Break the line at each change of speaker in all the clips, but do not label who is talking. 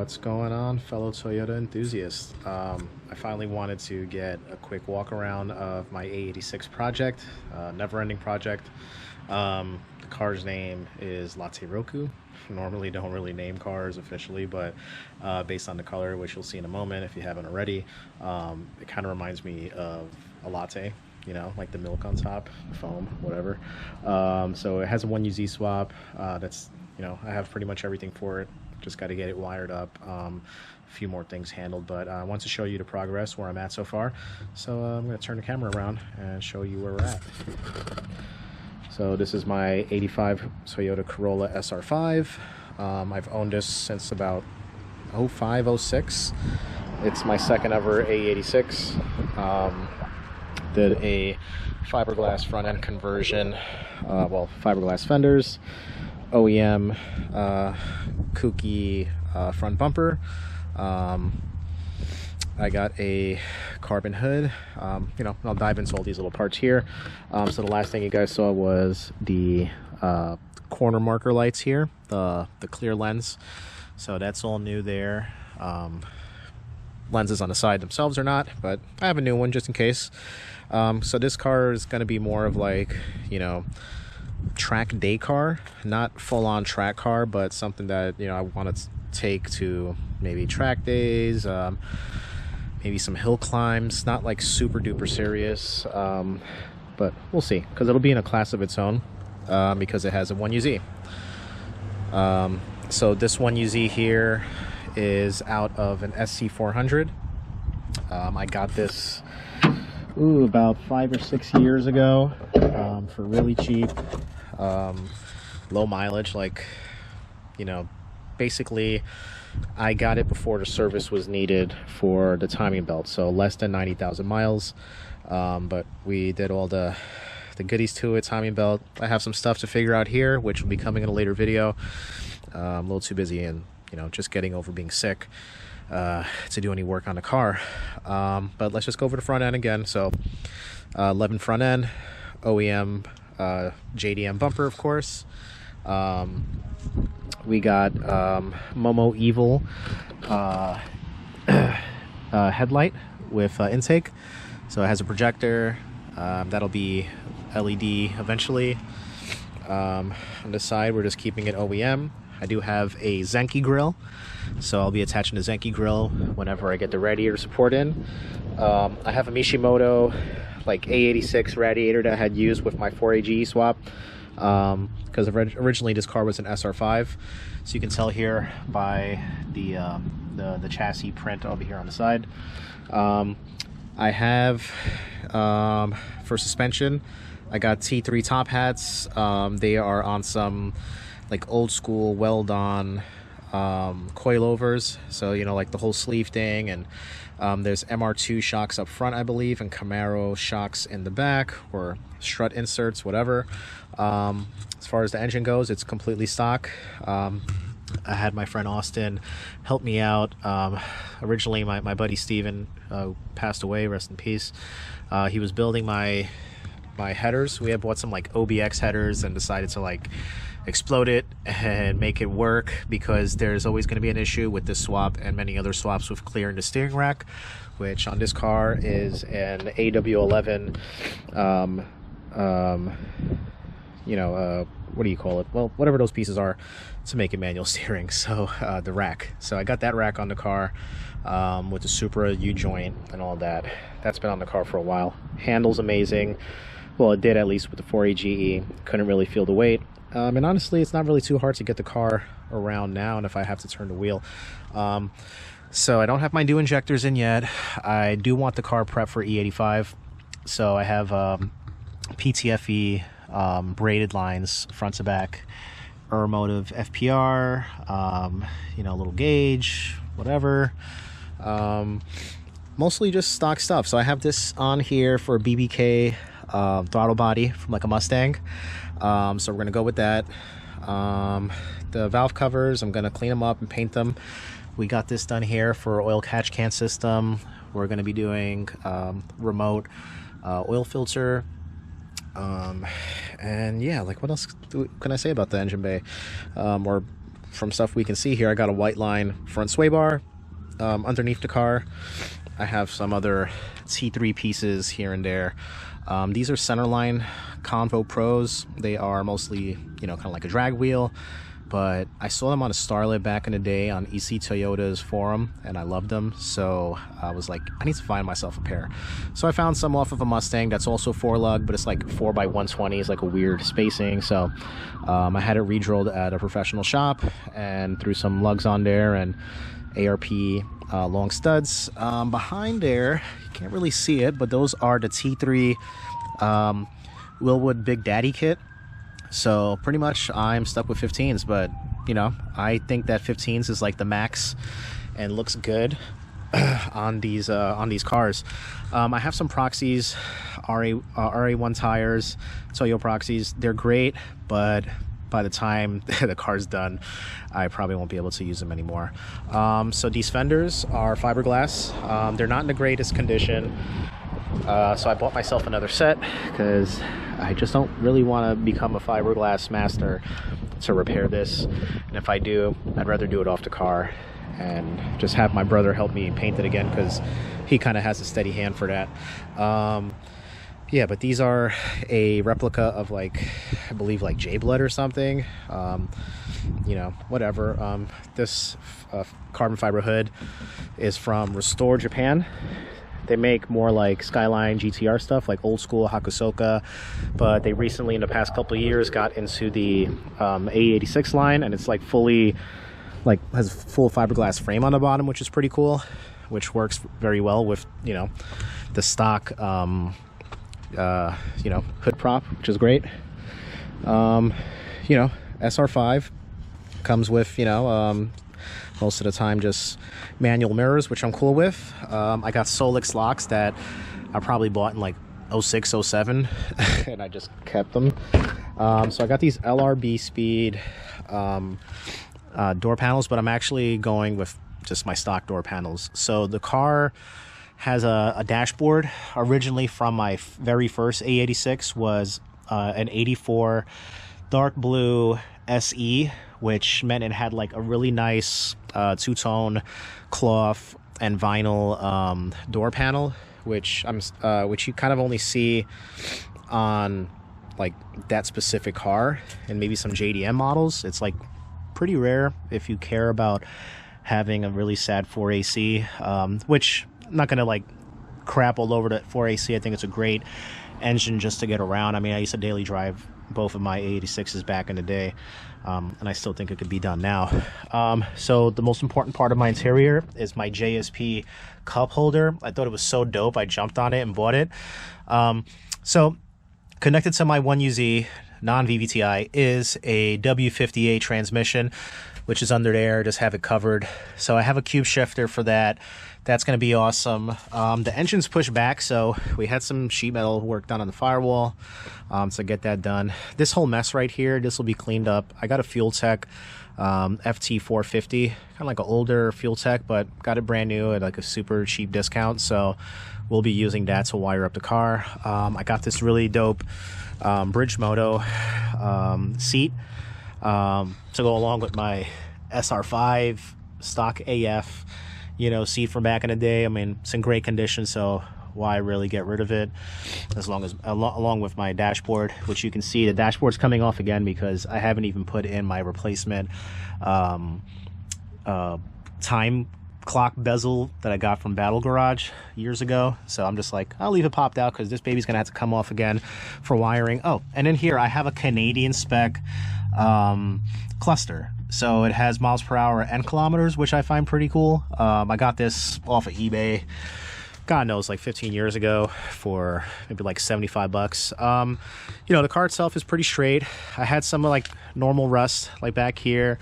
What's going on, fellow Toyota enthusiasts? I finally wanted to get a quick walk around of my AE86 project, never-ending project. The car's name is Latte Roku. Normally don't really name cars officially, but based on the color, which you'll see in a moment if you haven't already, it kind of reminds me of a latte, you know, like the milk on top, foam, whatever. So it has a 1UZ swap. That's, you know, I have pretty much everything for it. Just got to get it wired up, a few more things handled, but I want to show you the progress where I'm at so far. So I'm going to turn the camera around and show you where we're at. So this is my 85 Toyota Corolla SR5. I've owned this since about 05, 06. It's my second ever AE86. Did a fiberglass front end conversion, well, fiberglass fenders, OEM kooky front bumper. I got a carbon hood. You know, I'll dive into all these little parts here. So the last thing you guys saw was the corner marker lights here, the clear lens. So that's all new there. Lenses on the side themselves are not, but I have a new one just in case. So this car is going to be more of like, you know, track day car, not full-on track car, but something that, you know, I want to take to maybe track days, maybe some hill climbs, not like super duper serious, but we'll see, because it'll be in a class of its own, because it has a 1UZ. So this 1UZ here is out of an SC400. I got this about 5 or 6 years ago, for really cheap, low mileage. Like, you know, basically I got it before the service was needed for the timing belt, so less than 90,000 miles. But we did all the goodies to it, timing belt. I have some stuff to figure out here, which will be coming in a later video. I'm a little too busy and, you know, just getting over being sick to do any work on the car. But let's just go over the front end again. So Levin front end, OEM JDM bumper, of course. We got Momo Evil headlight with intake. So it has a projector. That'll be LED eventually. On the side, we're just keeping it OEM. I do have a Zenki grill, so I'll be attaching the Zenki grill whenever I get the radiator support in. I have a Mishimoto like AE86 radiator that I had used with my 4AGE swap, because originally this car was an SR5, so you can tell here by the chassis print over here on the side. I have for suspension, I got T3 top hats. They are on some like old school weld-on coilovers, so, you know, like the whole sleeve thing. And there's MR2 shocks up front, I believe, and Camaro shocks in the back, or strut inserts, whatever. As far as the engine goes, it's completely stock. I had my friend Austin help me out. Originally my buddy Steven passed away, rest in peace. He was building my headers. We had bought some like OBX headers and decided to like explode it and make it work, because there's always going to be an issue with this swap and many other swaps with clearing the steering rack, which on this car is an AW11 you know, what do you call it? Well, whatever those pieces are to make it manual steering. So the rack. So I got that rack on the car with the Supra U-joint and all that. That's been on the car for a while. Handles amazing. Well, it did, at least with the 4AGE. Couldn't really feel the weight. And honestly, it's not really too hard to get the car around now, and if I have to turn the wheel. So I don't have my new injectors in yet. I do want the car prepped for E85. So I have PTFE braided lines front to back, Motive FPR, you know, little gauge, whatever. Mostly just stock stuff. So I have this on here for BBK throttle body from like a Mustang. So we're gonna go with that. The valve covers, I'm gonna clean them up and paint them. We got this done here for oil catch can system. We're gonna be doing remote oil filter. And yeah, like what else can I say about the engine bay? Or from stuff we can see here, I got a white line front sway bar underneath the car. I have some other T3 pieces here and there. These are Centerline Convo Pros. They are mostly, you know, kind of like a drag wheel, but I saw them on a Starlet back in the day on EC Toyota's forum, and I loved them, so I was like, I need to find myself a pair. So I found some off of a Mustang that's also 4-lug, but it's like 4x120, it's like a weird spacing, so I had it re-drilled at a professional shop and threw some lugs on there and ARP long studs. Behind there, you can't really see it, but those are the T3 Willwood Big Daddy kit. So pretty much I'm stuck with 15s, but you know, I think that 15s is like the max and looks good on these cars. I have some Proxies, RA1 tires, Toyo Proxies. They're great, but by the time the car's done, I probably won't be able to use them anymore. So these fenders are fiberglass. They're not in the greatest condition. So I bought myself another set because I just don't really want to become a fiberglass master to repair this. And if I do, I'd rather do it off the car and just have my brother help me paint it again, because he kind of has a steady hand for that. Yeah, but these are a replica of, like, I believe like J-Blood or something. You know, whatever. This carbon fiber hood is from Restore Japan. They make more like Skyline GTR stuff, like old school Hakusoka, but they recently, in the past couple of years, got into the AE86 line, and it's like fully, like, has a full fiberglass frame on the bottom, which is pretty cool, which works very well with, you know, the stock you know, hood prop, which is great. You know, SR5 comes with, you know, most of the time just manual mirrors, which I'm cool with. I got Solix locks that I probably bought in like 06, 07 and I just kept them. So I got these LRB speed door panels, but I'm actually going with just my stock door panels. So the car has a dashboard. Originally from my very first A86 was an 84 dark blue SE, which meant it had like a really nice two-tone cloth and vinyl door panel, which you kind of only see on like that specific car and maybe some JDM models. It's like pretty rare if you care about having a really sad 4AC, which I'm not gonna like crap all over the 4AC. I think it's a great engine just to get around. I mean, I used to daily drive both of my A86s back in the day, and I still think it could be done now. So the most important part of my interior is my JSP cup holder. I thought it was so dope, I jumped on it and bought it. So connected to my 1UZ non-VVTi is a W58 transmission, which is under there. Just have it covered. So I have a cube shifter for that. That's going to be awesome. The engine's pushed back, so we had some sheet metal work done on the firewall to get that done. This whole mess right here, this will be cleaned up. I got a Fuel Tech FT450, kind of like an older Fuel Tech, but got it brand new at like a super cheap discount, so we'll be using that to wire up the car. I got this really dope Bridgemoto seat to go along with my SR5 stock AF, you know, seat from back in the day. I mean, it's in great condition, so why really get rid of it? As long as along with my dashboard, which you can see the dashboard's coming off again because I haven't even put in my replacement time clock bezel that I got from Battle Garage years ago. So I'm just like, I'll leave it popped out because this baby's gonna have to come off again for wiring. Oh, and in here I have a Canadian spec cluster. So it has miles per hour and kilometers, which I find pretty cool. I got this off of eBay, God knows, like 15 years ago for maybe like 75 bucks. You know, the car itself is pretty straight. I had some like normal rust like back here.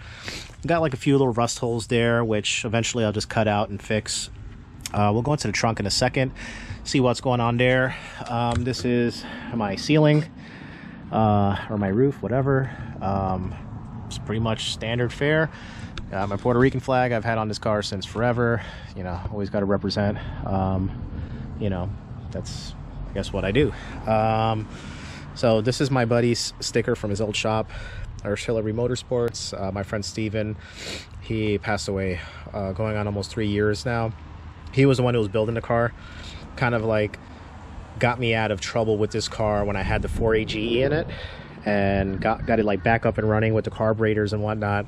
Got like a few little rust holes there, which eventually I'll just cut out and fix. We'll go into the trunk in a second, see what's going on there. This is my ceiling or my roof, whatever. It's pretty much standard fare. My Puerto Rican flag I've had on this car since forever. You know, always got to represent. You know, that's, I guess, what I do. So this is my buddy's sticker from his old shop. Artillery Motorsports. My friend Steven, he passed away going on almost 3 years now. He was the one who was building the car, kind of like got me out of trouble with this car when I had the 4AGE in it, and got it like back up and running with the carburetors and whatnot.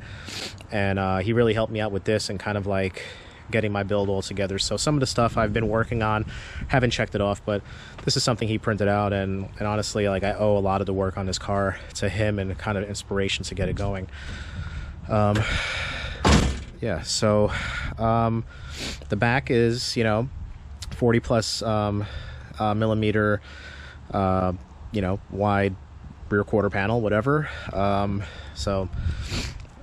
And he really helped me out with this and kind of like getting my build all together. So some of the stuff I've been working on, haven't checked it off, but this is something he printed out, and honestly, like, I owe a lot of the work on this car to him and kind of inspiration to get it going. Yeah, so the back is, you know, 40 plus millimeter, you know, wide rear quarter panel, whatever. So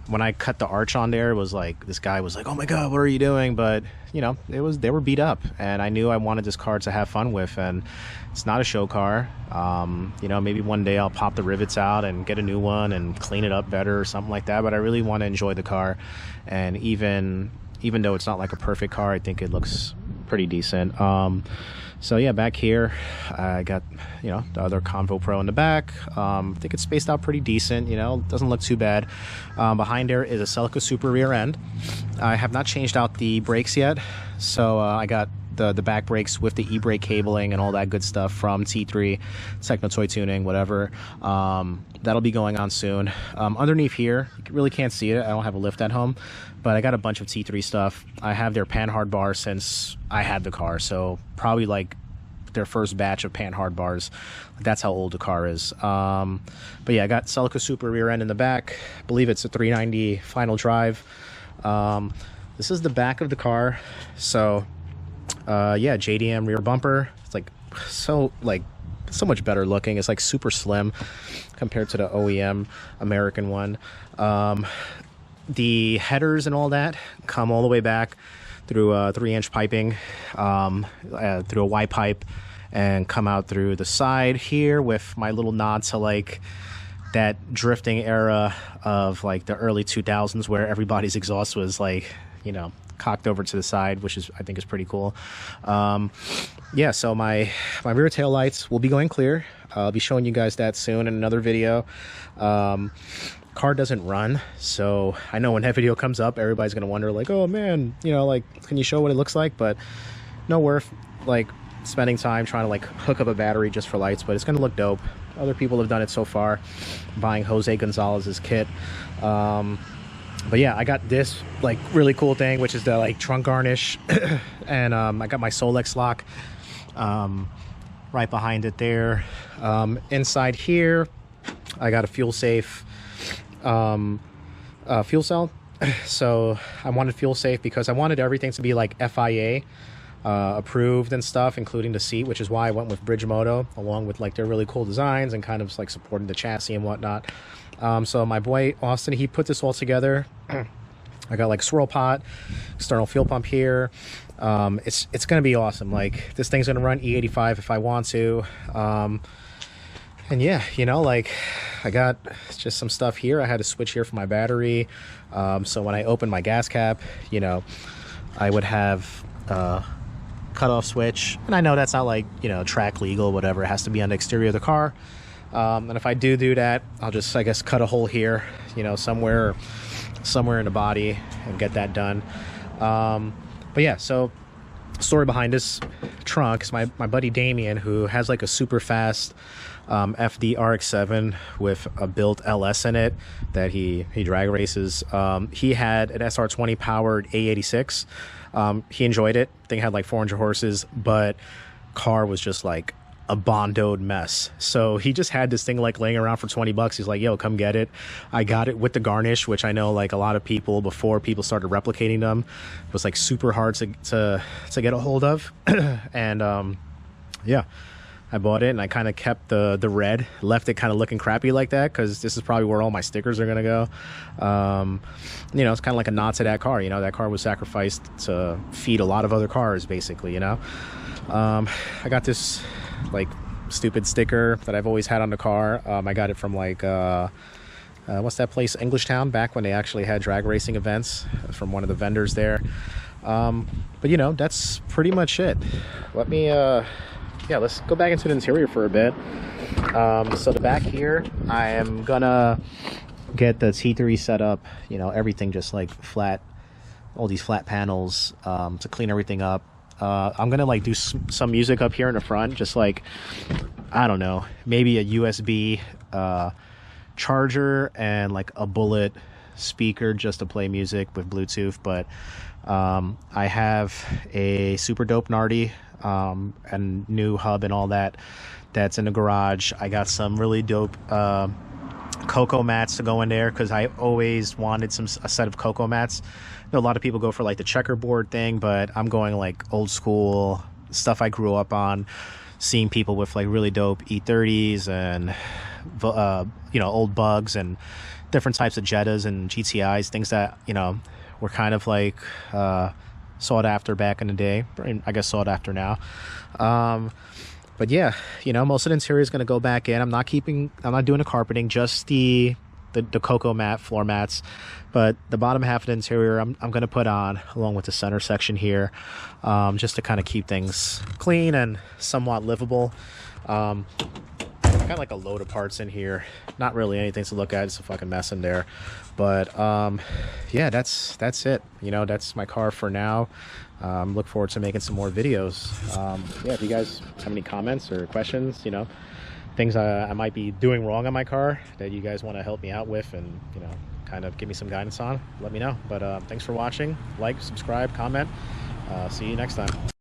when I cut the arch on there, it was like, this guy was like, oh my god, what are you doing? But you know, they were beat up, and I knew I wanted this car to have fun with, and it's not a show car. You know, maybe one day I'll pop the rivets out and get a new one and clean it up better or something like that, but I really want to enjoy the car. And even though it's not like a perfect car, I think it looks pretty decent. So yeah, back here I got, you know, the other Convo Pro in the back. I think it's spaced out pretty decent, you know, doesn't look too bad. Behind there is a Celica Super rear end. I have not changed out the brakes yet, so I got the back brakes with the e-brake cabling and all that good stuff from T3 Techno Toy Tuning, whatever. That'll be going on soon. Underneath here, you really can't see it, I don't have a lift at home, but I got a bunch of T3 stuff. I have their pan hard bar since I had the car, so probably like their first batch of pan hard bars. That's how old the car is. But yeah, I got Celica Super rear end in the back. I believe it's a 390 final drive. This is the back of the car. So yeah, JDM rear bumper. It's like so much better looking. It's like super slim compared to the OEM American one. The headers and all that come all the way back through 3-inch piping, through a Y pipe, and come out through the side here with my little nod to like that drifting era of like the early 2000s where everybody's exhaust was like, you know, cocked over to the side, which is, I think, is pretty cool. Yeah, so my rear tail lights will be going clear. I'll be showing you guys that soon in another video. Car doesn't run, so I know when that video comes up, everybody's gonna wonder like, oh man, you know, like, can you show what it looks like? But no worth like spending time trying to like hook up a battery just for lights, but it's gonna look dope. Other people have done it so far, buying Jose Gonzalez's kit. But yeah, I got this like really cool thing, which is the like trunk garnish. And I got my Solex lock right behind it there. Inside here I got a fuel safe fuel cell. So I wanted fuel safe because I wanted everything to be like FIA approved and stuff, including the seat, which is why I went with Bridgemoto, along with like their really cool designs and kind of like supporting the chassis and whatnot. So my boy Austin, he put this all together. I got like swirl pot, external fuel pump here. It's gonna be awesome. Like, this thing's gonna run E85 if I want to. And yeah, you know, like, I got just some stuff here. I had a switch here for my battery. So when I open my gas cap, you know, I would have cutoff switch. And I know that's not like, you know, track legal, whatever. It has to be on the exterior of the car. And if I do that, I'll just, I guess, cut a hole here, you know, somewhere in the body and get that done. But yeah, so story behind this trunk is my buddy Damien, who has like a super fast FD RX-7 with a built LS in it that he drag races. He had an SR20 powered AE86. He enjoyed it. Thing had like 400 horses, but car was just like a bondoed mess. So he just had this thing like laying around for 20 bucks. He's like, yo, come get it. I got it with the garnish, which I know like a lot of people, before people started replicating them, it was like super hard to get a hold of. And yeah, I bought it and I kind of kept the red, left it kind of looking crappy like that, because this is probably where all my stickers are gonna go. You know, it's kind of like a nod to that car. You know, that car was sacrificed to feed a lot of other cars, basically, you know. I got this like stupid sticker that I've always had on the car. I got it from like what's that place, Englishtown, back when they actually had drag racing events, from one of the vendors there. But you know, that's pretty much it. Let me yeah, let's go back into the interior for a bit. So the back here, I am gonna get the T3 set up, you know, everything just like flat, all these flat panels, to clean everything up. I'm gonna like do some music up here in the front, just like, I don't know, maybe a USB charger and like a bullet speaker just to play music with Bluetooth. But I have a super dope Nardi and new hub and all that that's in the garage. I got some really dope cocoa mats to go in there because I always wanted a set of cocoa mats. I know a lot of people go for like the checkerboard thing, but I'm going like old school stuff I grew up on, seeing people with like really dope E30s and you know, old Bugs and different types of Jettas and GTIs, things that, you know, were kind of like sought after back in the day. I guess sought after now. But yeah, you know, most of the interior is going to go back in. I'm not doing the carpeting, just the cocoa mat floor mats. But the bottom half of the interior I'm going to put on, along with the center section here, just to kind of keep things clean and somewhat livable. I got like a load of parts in here, not really anything to look at, it's a fucking mess in there. But yeah, that's it, you know. That's my car for now. Look forward to making some more videos. Yeah, if you guys have any comments or questions, you know, things I might be doing wrong on my car that you guys want to help me out with and, you know, kind of give me some guidance on, let me know. But thanks for watching. Like, subscribe, comment. See you next time.